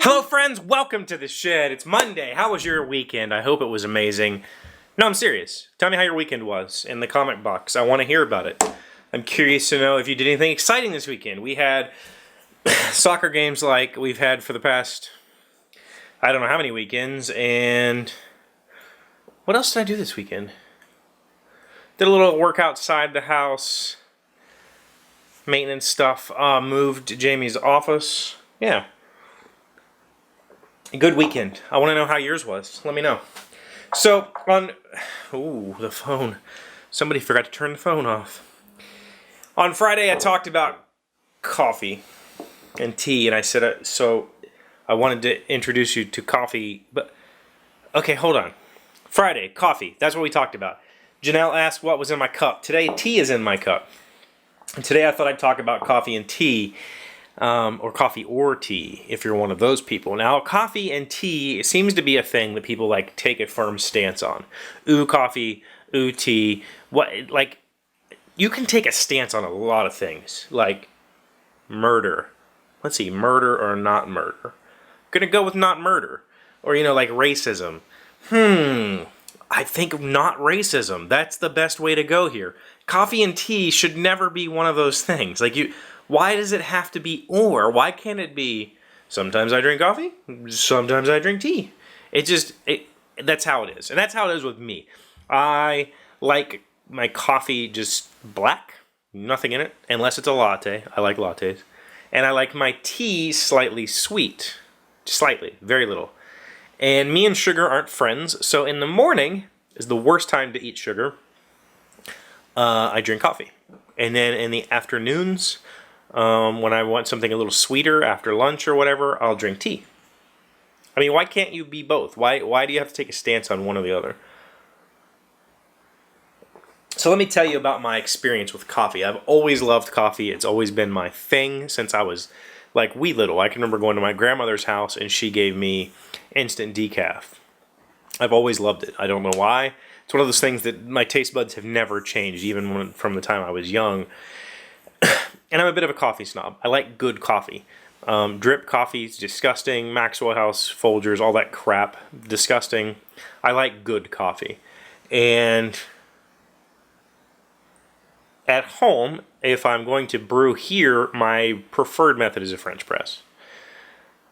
Hello friends, welcome to the shed. It's Monday. How was your weekend? I hope it was amazing. No, I'm serious. Tell me how your weekend was in the comment box. I want to hear about it. I'm curious to know if you did anything exciting this weekend. We had soccer games like we've had for the past, I don't know how many weekends, and what else did I do this weekend? Did a little work outside the house, maintenance stuff, moved Jamie's office. Yeah. Good weekend. I want to know how yours was. Let me know. So, ooh, the phone. Somebody forgot to turn the phone off. On Friday, I talked about coffee and tea, and I said, so I wanted to introduce you to coffee, but, okay, hold on. Friday, coffee. That's what we talked about. Janelle asked what was in my cup. Today, tea is in my cup. And today, I thought I'd talk about coffee and tea. Or coffee or tea, if you're one of those people. Now, coffee and tea seems to be a thing that people like take a firm stance on. Ooh, coffee, ooh, tea. Like, you can take a stance on a lot of things, like murder. Let's see, murder or not murder. I'm gonna go with not murder. Or, like racism. I think not racism. That's the best way to go here. Coffee and tea should never be one of those things. Why does it have to be or? Why can't it be sometimes I drink coffee, sometimes I drink tea? That's how it is. And that's how it is with me. I like my coffee just black, nothing in it, unless it's a latte. I like lattes. And I like my tea slightly sweet. Slightly, very little. And me and sugar aren't friends, so in the morning is the worst time to eat sugar. I drink coffee. And then in the afternoons, when I want something a little sweeter after lunch or whatever, I'll drink tea. I mean, why can't you be both? Why do you have to take a stance on one or the other? So let me tell you about my experience with coffee. I've always loved coffee. It's always been my thing since I was like wee little. I can remember going to my grandmother's house and she gave me instant decaf. I've always loved it. I don't know why. It's one of those things that my taste buds have never changed, even from the time I was young. And I'm a bit of a coffee snob. I like good coffee. Drip coffee is disgusting. Maxwell House, Folgers, all that crap, disgusting. I like good coffee. And at home, if I'm going to brew here, my preferred method is a French press.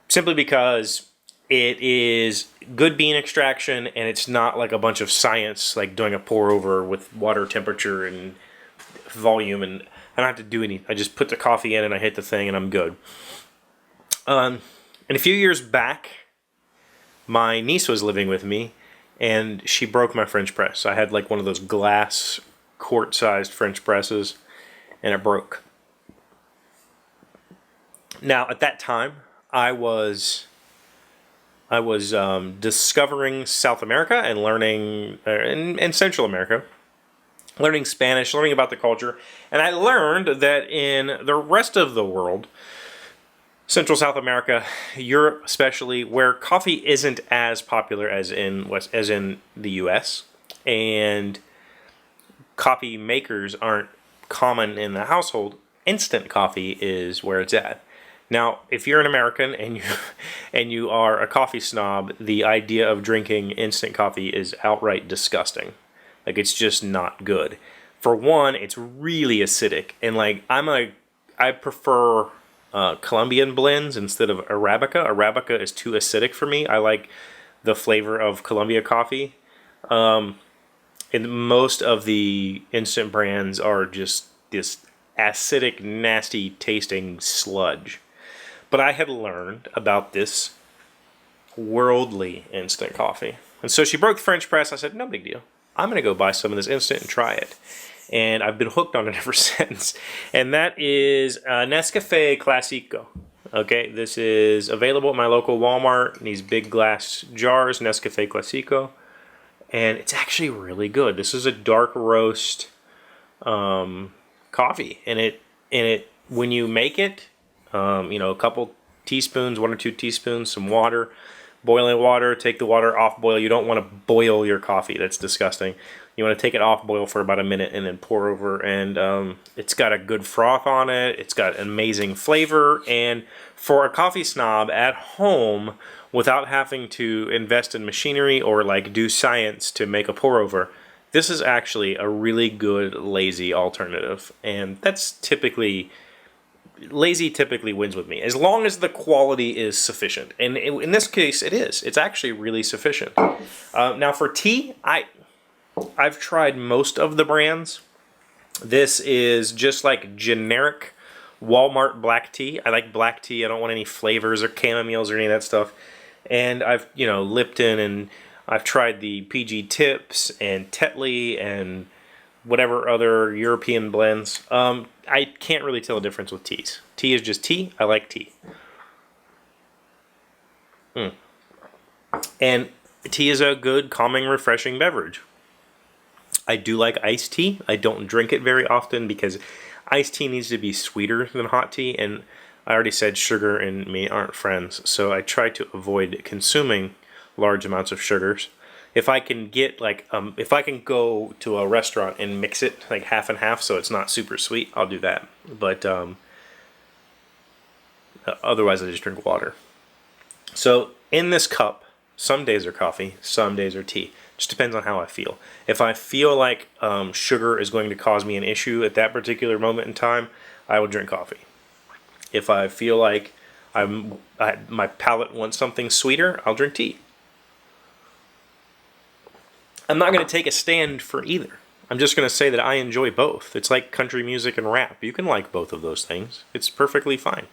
Simply because it is good bean extraction and it's not like a bunch of science, like doing a pour over with water temperature and volume, and I don't have to do anything. I just put the coffee in and I hit the thing and I'm good. And a few years back, my niece was living with me and she broke my French press. I had like one of those glass quart-sized French presses and it broke. Now, at that time, I was discovering South America and learning, in Central America, learning Spanish, learning about the culture, and I learned that in the rest of the world, Central South America, Europe especially, where coffee isn't as popular as in the U.S., and coffee makers aren't common in the household, instant coffee is where it's at. Now, if you're an American and you are a coffee snob, the idea of drinking instant coffee is outright disgusting. Like, it's just not good. For one, it's really acidic, and like I prefer Colombian blends instead of Arabica. Arabica is too acidic for me. I like the flavor of Colombia coffee. And most of the instant brands are just this acidic, nasty tasting sludge. But I had learned about this worldly instant coffee. And so she broke the French press. I said, no big deal. I'm going to go buy some of this instant and try it. And I've been hooked on it ever since. And that is Nescafé Classico. Okay, this is available at my local Walmart in these big glass jars, Nescafé Classico. And it's actually really good. This is a dark roast coffee. And it when you make it, a couple teaspoons, 1 or 2 teaspoons, some water, boiling water, take the water off boil. You don't want to boil your coffee. That's disgusting. You want to take it off boil for about a minute and then pour over, and it's got a good froth on it. It's got amazing flavor, and for a coffee snob at home, without having to invest in machinery or like do science to make a pour over, this is actually a really good lazy alternative. And that's typically, lazy typically wins with me, as long as the quality is sufficient. And in this case, it is. It's actually really sufficient. Now for tea, I've tried most of the brands. This is just like generic Walmart black tea. I like black tea. I don't want any flavors or chamomiles or any of that stuff. And I've, Lipton, and I've tried the PG Tips and Tetley and whatever other European blends. I can't really tell a difference with teas. Tea is just tea. I like tea. And tea is a good, calming, refreshing beverage. I do like iced tea. I don't drink it very often because iced tea needs to be sweeter than hot tea, and I already said sugar and me aren't friends, so I try to avoid consuming large amounts of sugars. If I can get if I can go to a restaurant and mix it like half and half so it's not super sweet, I'll do that. But otherwise I just drink water. So in this cup, some days are coffee, some days are tea. Just depends on how I feel. If I feel like sugar is going to cause me an issue at that particular moment in time, I will drink coffee. If I feel like my palate wants something sweeter, I'll drink tea. I'm not going to take a stand for either. I'm just going to say that I enjoy both. It's like country music and rap. You can like both of those things. It's perfectly fine.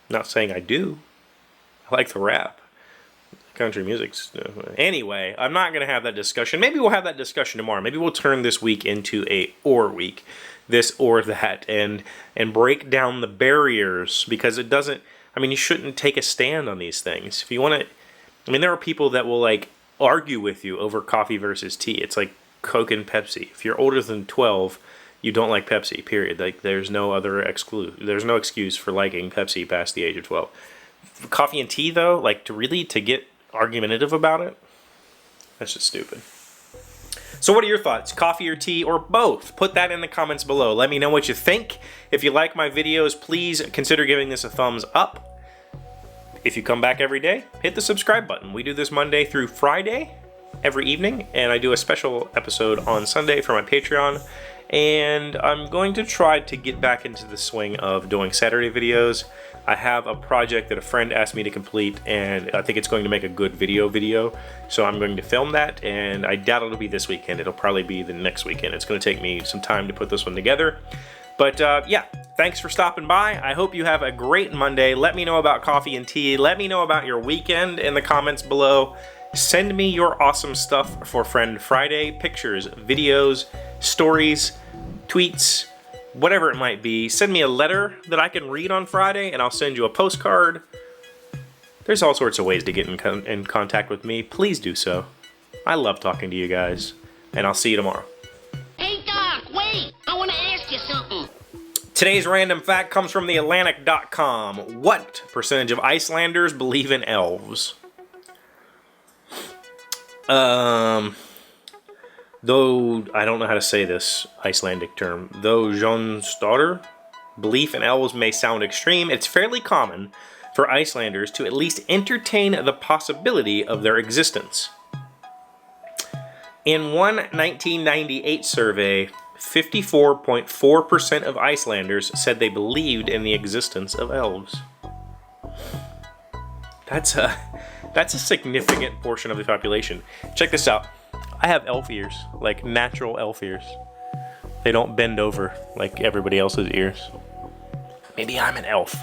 I'm not saying I do. I like the rap. Country music's... Anyway, I'm not going to have that discussion. Maybe we'll have that discussion tomorrow. Maybe we'll turn this week into a or week. This or that. And break down the barriers. Because it doesn't... you shouldn't take a stand on these things. If you want to... there are people that will, argue with you over coffee versus tea. It's like Coke and Pepsi. If you're older than 12, you don't like Pepsi, period. There's no other there's no excuse for liking Pepsi past the age of 12. Coffee and tea, though, to get argumentative about it, that's just stupid. So what are your thoughts? Coffee or tea or both? Put that in the comments below. Let me know what you think. If you like my videos, please consider giving this a thumbs up. If you come back every day, hit the subscribe button. We do this Monday through Friday every evening, and I do a special episode on Sunday for my Patreon. And I'm going to try to get back into the swing of doing Saturday videos. I have a project that a friend asked me to complete, and I think it's going to make a good video. So I'm going to film that, and I doubt it'll be this weekend. It'll probably be the next weekend. It's going to take me some time to put this one together. But yeah, thanks for stopping by. I hope you have a great Monday. Let me know about coffee and tea. Let me know about your weekend in the comments below. Send me your awesome stuff for Friend Friday. Pictures, videos, stories, tweets, whatever it might be. Send me a letter that I can read on Friday, and I'll send you a postcard. There's all sorts of ways to get in contact with me. Please do so. I love talking to you guys, and I'll see you tomorrow. Hey, Doc, wait! I want to ask you something. Today's random fact comes from theatlantic.com. What percentage of Icelanders believe in elves? Though, I don't know how to say this Icelandic term. Though Jónsdóttir, belief in elves may sound extreme, it's fairly common for Icelanders to at least entertain the possibility of their existence. In one 1998 survey, 54.4% of Icelanders said they believed in the existence of elves. That's a significant portion of the population. Check this out. I have elf ears, like natural elf ears. They don't bend over like everybody else's ears. Maybe I'm an elf.